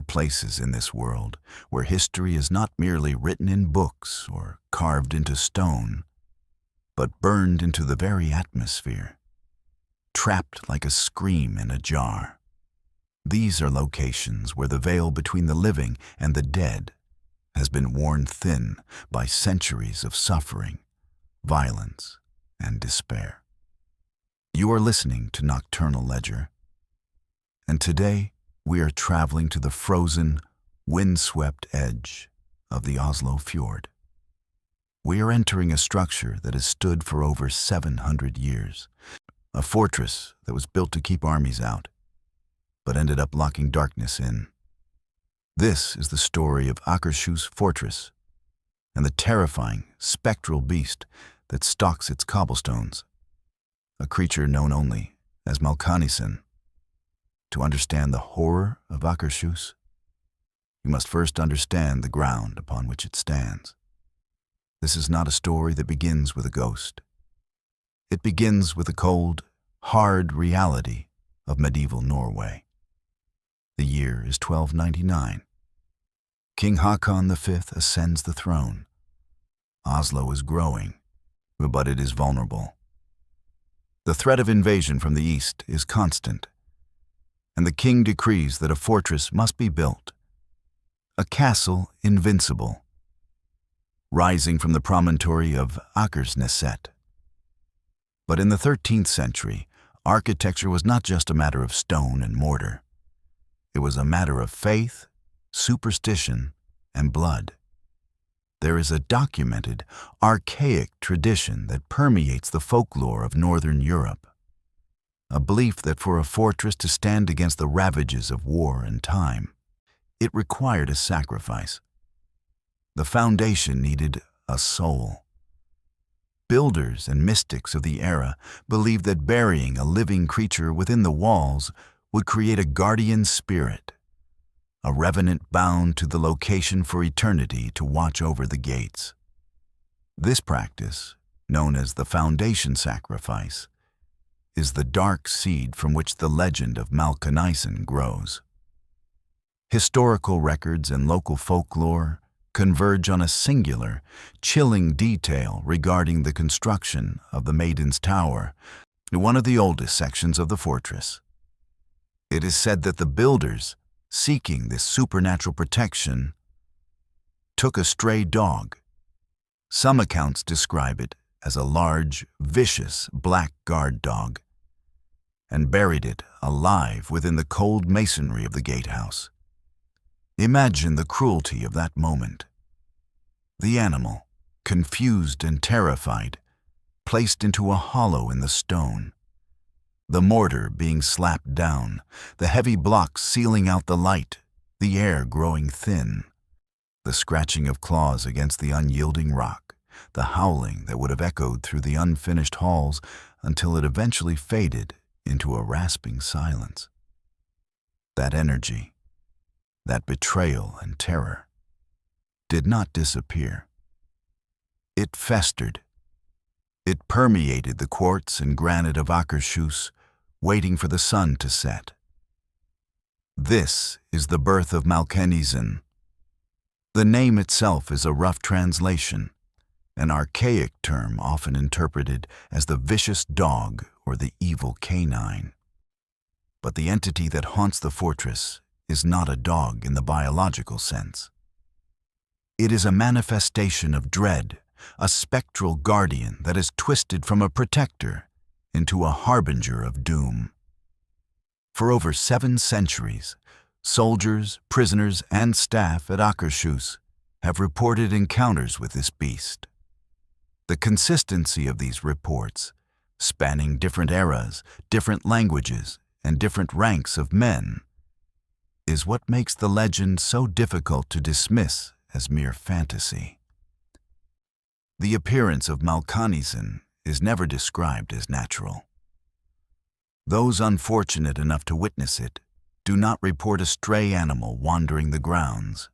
places in this world where history is not merely written in books or carved into stone, but burned into the very atmosphere, trapped like a scream in a jar. These are locations where the veil between the living and the dead has been worn thin by centuries of suffering, violence, and despair. You are listening to Nocturnal Ledger, and today we are traveling to the frozen, windswept edge of the Oslo fjord. We are entering a structure that has stood for over 700 years, a fortress that was built to keep armies out, but ended up locking darkness in. This is the story of Akershus Fortress and the terrifying, spectral beast that stalks its cobblestones, a creature known only as Malcanisen. To understand the horror of Akershus, you must first understand the ground upon which it stands. This is not a story that begins with a ghost. It begins with the cold, hard reality of medieval Norway. The year is 1299. King Håkon V ascends the throne. Oslo is growing, but it is vulnerable. The threat of invasion from the east is constant, and the king decrees that a fortress must be built, a castle invincible, rising from the promontory of Akershus. But in the 13th century, architecture was not just a matter of stone and mortar. It was a matter of faith, superstition, and blood. There is a documented, archaic tradition that permeates the folklore of Northern Europe. A belief that for a fortress to stand against the ravages of war and time, it required a sacrifice. The foundation needed a soul. Builders and mystics of the era believed that burying a living creature within the walls would create a guardian spirit, a revenant bound to the location for eternity to watch over the gates. This practice, known as the foundation sacrifice, is the dark seed from which the legend of Malcanisen grows. Historical records and local folklore converge on a singular, chilling detail regarding the construction of the Maiden's Tower, one of the oldest sections of the fortress. It is said that the builders, seeking this supernatural protection, took a stray dog. Some accounts describe it as a large, vicious black guard dog, and buried it alive within the cold masonry of the gatehouse. Imagine the cruelty of that moment. The animal, confused and terrified, placed into a hollow in the stone, the mortar being slapped down, the heavy blocks sealing out the light, the air growing thin, the scratching of claws against the unyielding rock, the howling that would have echoed through the unfinished halls until it eventually faded into a rasping silence. That energy, that betrayal and terror, did not disappear. It festered. It permeated the quartz and granite of Akershus, waiting for the sun to set. This is the birth of Malcanisen. The name itself is a rough translation, an archaic term often interpreted as the vicious dog or the evil canine. But the entity that haunts the fortress is not a dog in the biological sense. It is a manifestation of dread, a spectral guardian that is twisted from a protector into a harbinger of doom. For over 7 centuries, soldiers, prisoners, and staff at Akershus have reported encounters with this beast. The consistency of these reports, spanning different eras, different languages, and different ranks of men, is what makes the legend so difficult to dismiss as mere fantasy. The appearance of Malcanisen is never described as natural. Those unfortunate enough to witness it do not report a stray animal wandering the grounds.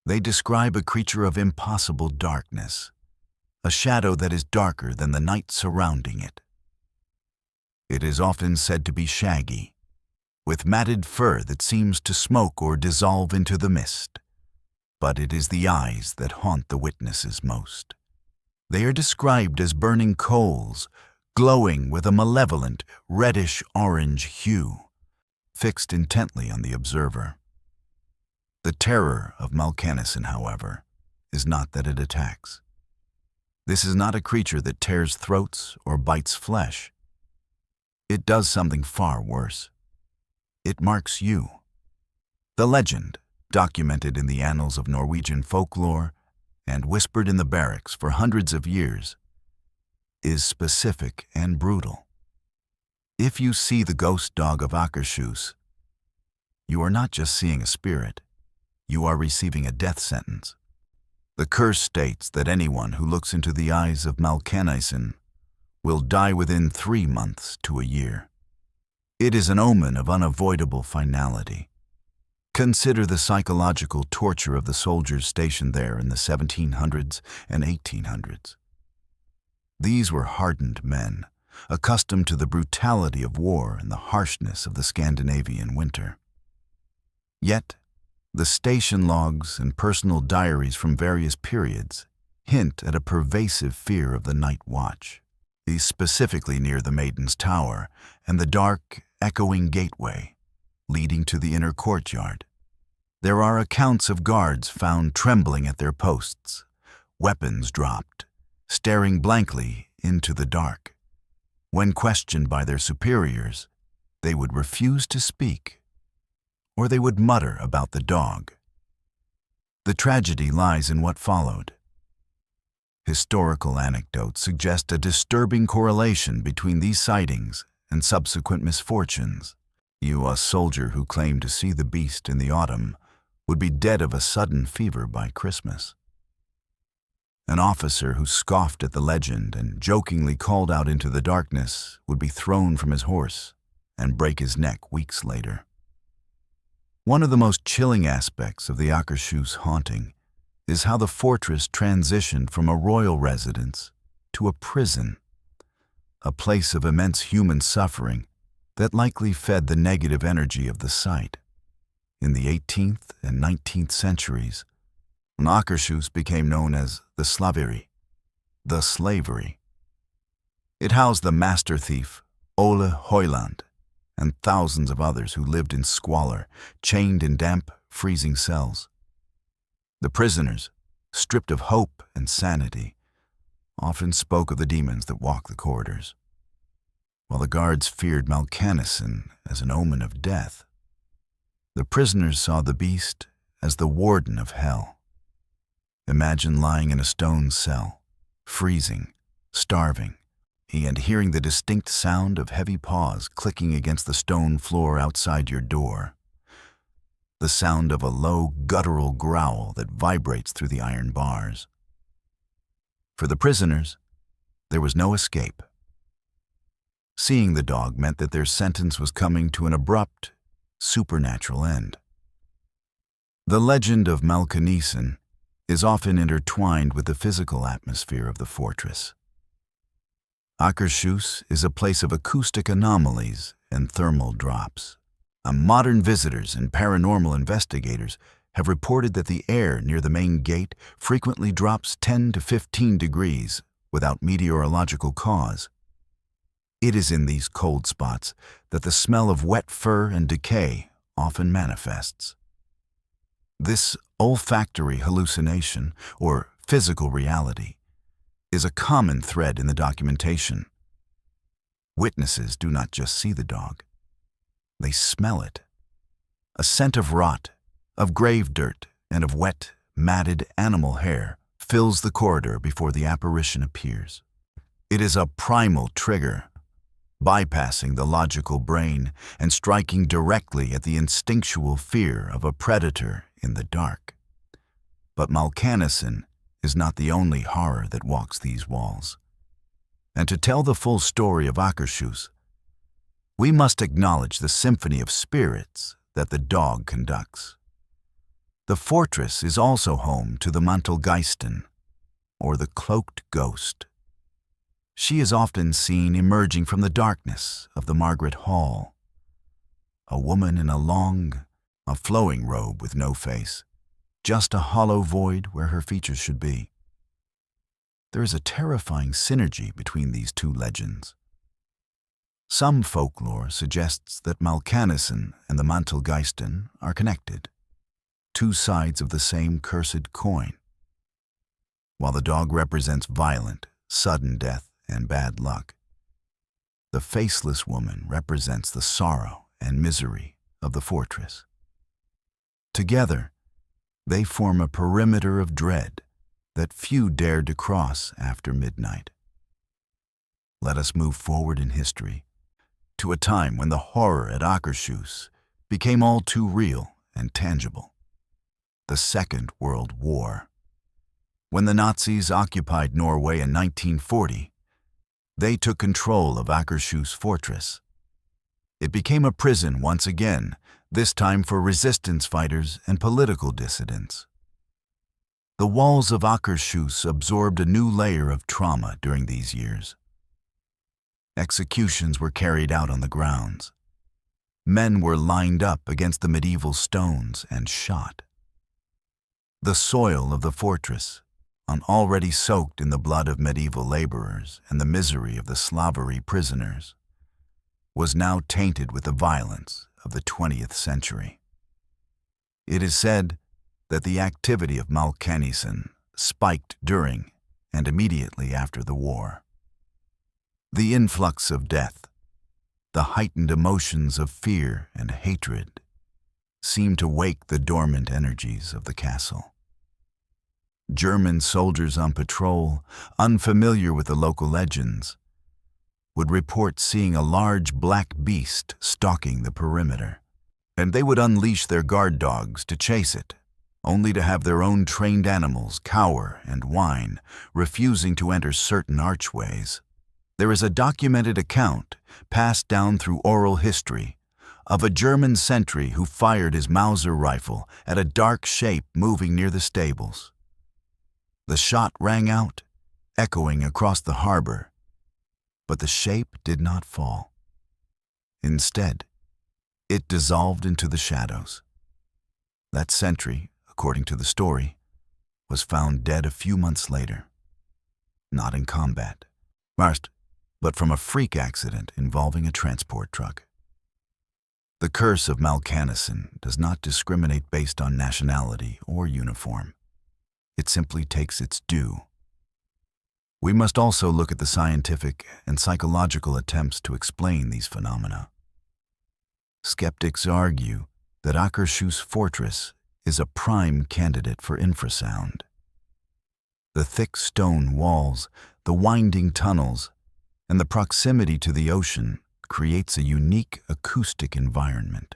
They describe a creature of impossible darkness, a shadow that is darker than the night surrounding it. It is often said to be shaggy, with matted fur that seems to smoke or dissolve into the mist. But it is the eyes that haunt the witnesses most. They are described as burning coals, glowing with a malevolent reddish-orange hue, fixed intently on the observer. The terror of Malcanisen, however, is not that it attacks. This is not a creature that tears throats or bites flesh. It does something far worse. It marks you. The legend, documented in the annals of Norwegian folklore and whispered in the barracks for hundreds of years, is specific and brutal. If you see the ghost dog of Akershus, you are not just seeing a spirit, you are receiving a death sentence. The curse states that anyone who looks into the eyes of Malcanisen will die within 3 months to a year. It is an omen of unavoidable finality. Consider the psychological torture of the soldiers stationed there in the 1700s and 1800s. These were hardened men, accustomed to the brutality of war and the harshness of the Scandinavian winter. Yet, the station logs and personal diaries from various periods hint at a pervasive fear of the night watch, specifically near the Maiden's Tower and the dark, echoing gateway leading to the inner courtyard. There are accounts of guards found trembling at their posts, weapons dropped, staring blankly into the dark. When questioned by their superiors, they would refuse to speak, or they would mutter about the dog. The tragedy lies in what followed. Historical anecdotes suggest a disturbing correlation between these sightings and subsequent misfortunes. A soldier who claimed to see the beast in the autumn would be dead of a sudden fever by Christmas. An officer who scoffed at the legend and jokingly called out into the darkness would be thrown from his horse and break his neck weeks later. One of the most chilling aspects of the Akershus haunting is how the fortress transitioned from a royal residence to a prison, a place of immense human suffering that likely fed the negative energy of the site. In the 18th and 19th centuries, Akershus became known as the Slaveri, the Slaveri. It housed the master thief Ole Høyland and thousands of others who lived in squalor, chained in damp, freezing cells. The prisoners, stripped of hope and sanity, often spoke of the demons that walk the corridors. While the guards feared Malcanisen as an omen of death, the prisoners saw the beast as the warden of hell. Imagine lying in a stone cell, freezing, starving, and hearing the distinct sound of heavy paws clicking against the stone floor outside your door. The sound of a low, guttural growl that vibrates through the iron bars. For the prisoners, there was no escape. Seeing the dog meant that their sentence was coming to an abrupt, supernatural end. The legend of Malcanisen is often intertwined with the physical atmosphere of the fortress. Akershus is a place of acoustic anomalies and thermal drops. Modern visitors and paranormal investigators have reported that the air near the main gate frequently drops 10 to 15 degrees without meteorological cause. It is in these cold spots that the smell of wet fur and decay often manifests. This olfactory hallucination, or physical reality, is a common thread in the documentation. Witnesses do not just see the dog. They smell it. A scent of rot, of grave dirt, and of wet, matted animal hair fills the corridor before the apparition appears. It is a primal trigger, bypassing the logical brain and striking directly at the instinctual fear of a predator in the dark. But Malcanisen is not the only horror that walks these walls. And to tell the full story of Akershus, we must acknowledge the symphony of spirits that the dog conducts. The fortress is also home to the Mantelgeisten, or the cloaked ghost. She is often seen emerging from the darkness of the Margaret Hall. a woman in a flowing robe with no face, just a hollow void where her features should be. There is a terrifying synergy between these two legends. Some folklore suggests that Malcanisen and the Mantelgeisten are connected, two sides of the same cursed coin. While the dog represents violent, sudden death and bad luck, the faceless woman represents the sorrow and misery of the fortress. Together, they form a perimeter of dread that few dared to cross after midnight. Let us move forward in history to a time when the horror at Akershus became all too real and tangible. The Second World War. When the Nazis occupied Norway in 1940, they took control of Akershus Fortress. It became a prison once again, this time for resistance fighters and political dissidents. The walls of Akershus absorbed a new layer of trauma during these years. Executions were carried out on the grounds. Men were lined up against the medieval stones and shot. The soil of the fortress, already soaked in the blood of medieval laborers and the misery of the Slaveri prisoners, was now tainted with the violence of the 20th century. It is said that the activity of Malcanisen spiked during and immediately after the war. The influx of death, the heightened emotions of fear and hatred, seemed to wake the dormant energies of the castle. German soldiers on patrol, unfamiliar with the local legends, would report seeing a large black beast stalking the perimeter, and they would unleash their guard dogs to chase it, only to have their own trained animals cower and whine, refusing to enter certain archways. There is a documented account, passed down through oral history, of a German sentry who fired his Mauser rifle at a dark shape moving near the stables. The shot rang out, echoing across the harbor, but the shape did not fall. Instead, it dissolved into the shadows. That sentry, according to the story, was found dead a few months later, not in combat, but from a freak accident involving a transport truck. The curse of Malcanisen does not discriminate based on nationality or uniform. It simply takes its due. We must also look at the scientific and psychological attempts to explain these phenomena. Skeptics argue that Akershus Fortress is a prime candidate for infrasound. The thick stone walls, the winding tunnels, and the proximity to the ocean creates a unique acoustic environment.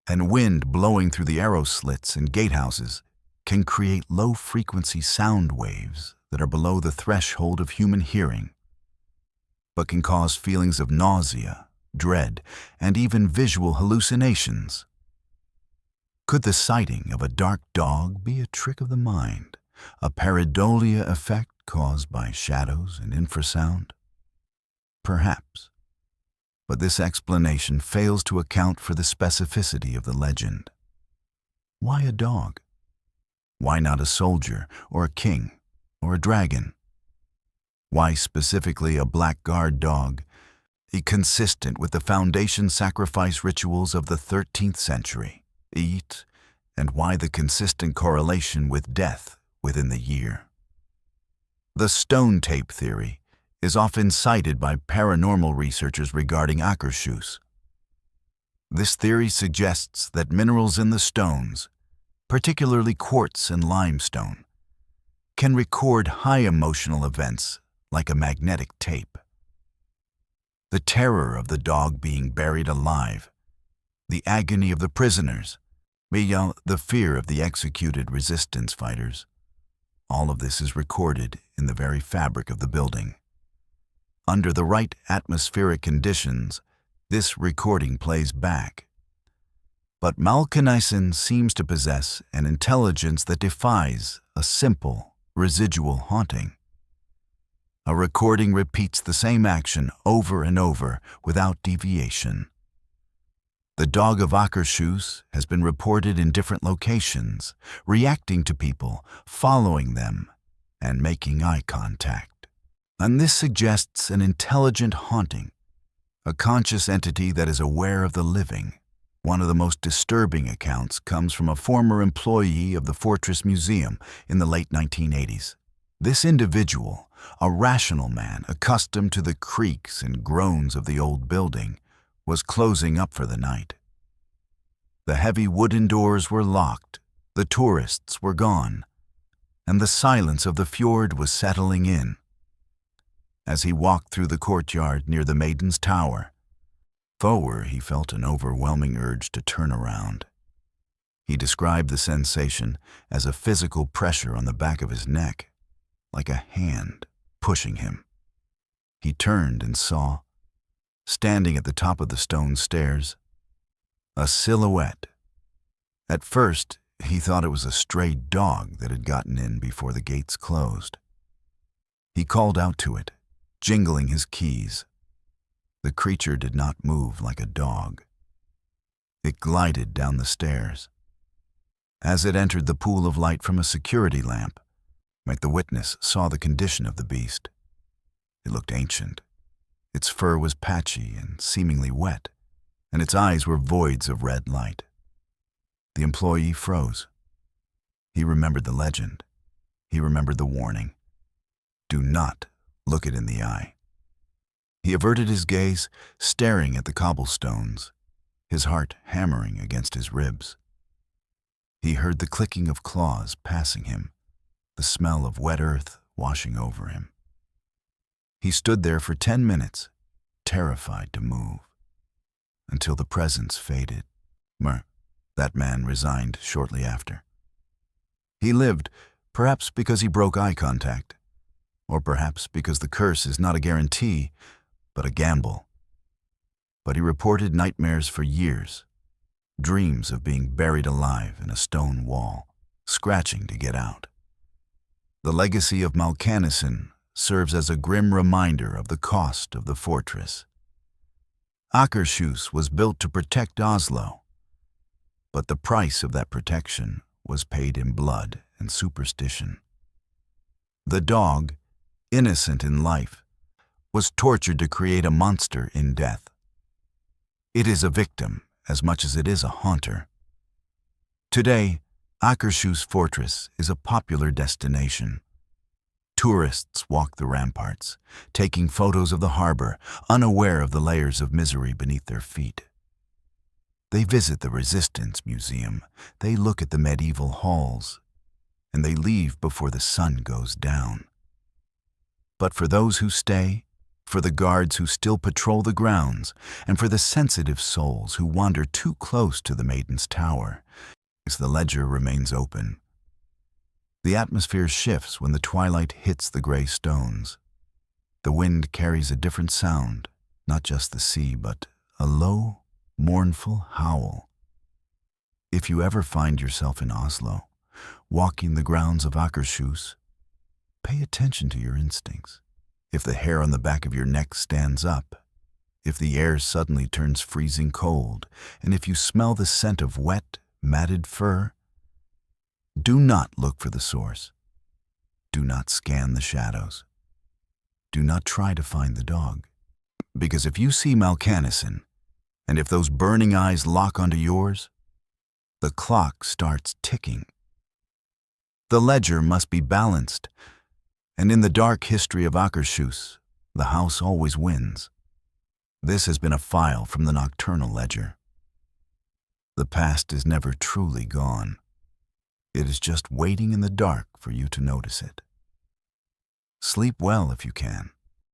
And wind blowing through the arrow slits and gatehouses can create low-frequency sound waves that are below the threshold of human hearing, but can cause feelings of nausea, dread, and even visual hallucinations. Could the sighting of a dark dog be a trick of the mind, a pareidolia effect caused by shadows and infrasound? Perhaps, but this explanation fails to account for the specificity of the legend. Why a dog? Why not a soldier, or a king, or a dragon? Why specifically a black guard dog, consistent with the foundation sacrifice rituals of the 13th century? And why the consistent correlation with death within the year? The stone tape theory is often cited by paranormal researchers regarding Akershus. This theory suggests that minerals in the stones, particularly quartz and limestone, can record high emotional events like a magnetic tape. The terror of the dog being buried alive, the agony of the prisoners, the fear of the executed resistance fighters, all of this is recorded in the very fabric of the building. Under the right atmospheric conditions, this recording plays back. But Malcanisen seems to possess an intelligence that defies a simple, residual haunting. A recording repeats the same action over and over without deviation. The dog of Akershus has been reported in different locations, reacting to people, following them, and making eye contact. And this suggests an intelligent haunting, a conscious entity that is aware of the living. One of the most disturbing accounts comes from a former employee of the Fortress Museum in the late 1980s. This individual, a rational man accustomed to the creaks and groans of the old building, was closing up for the night. The heavy wooden doors were locked, the tourists were gone, and the silence of the fjord was settling in. As he walked through the courtyard near the Maiden's Tower, he felt an overwhelming urge to turn around. He described the sensation as a physical pressure on the back of his neck, like a hand pushing him. He turned and saw, standing at the top of the stone stairs, a silhouette. At first, he thought it was a stray dog that had gotten in before the gates closed. He called out to it, jingling his keys. The creature did not move like a dog. It glided down the stairs. As it entered the pool of light from a security lamp, the witness saw the condition of the beast. It looked ancient. Its fur was patchy and seemingly wet, and its eyes were voids of red light. The employee froze. He remembered the legend. He remembered the warning. Do not look it in the eye. He averted his gaze, staring at the cobblestones, his heart hammering against his ribs. He heard the clicking of claws passing him, the smell of wet earth washing over him. He stood there for 10 minutes, terrified to move, until the presence faded. That man resigned shortly after. He lived, perhaps because he broke eye contact, or perhaps because the curse is not a guarantee, but a gamble. But he reported nightmares for years, dreams of being buried alive in a stone wall, scratching to get out. The legacy of Malcanisen serves as a grim reminder of the cost of the fortress. Akershus was built to protect Oslo, but the price of that protection was paid in blood and superstition. The dog, innocent in life, was tortured to create a monster in death. It is a victim as much as it is a haunter. Today, Akershus Fortress is a popular destination. Tourists walk the ramparts, taking photos of the harbor, unaware of the layers of misery beneath their feet. They visit the Resistance Museum, they look at the medieval halls, and they leave before the sun goes down. But for those who stay, for the guards who still patrol the grounds, and for the sensitive souls who wander too close to the Maiden's Tower, the ledger remains open. The atmosphere shifts when the twilight hits the gray stones. The wind carries a different sound, not just the sea, but a low, mournful howl. If you ever find yourself in Oslo, walking the grounds of Akershus, pay attention to your instincts. If the hair on the back of your neck stands up, if the air suddenly turns freezing cold, and if you smell the scent of wet, matted fur, do not look for the source. Do not scan the shadows. Do not try to find the dog. Because if you see Malcanisen, and if those burning eyes lock onto yours, the clock starts ticking. The ledger must be balanced, and in the dark history of Akershus, the house always wins. This has been a file from the Nocturnal ledger. The past is never truly gone. It is just waiting in the dark for you to notice it. Sleep well if you can.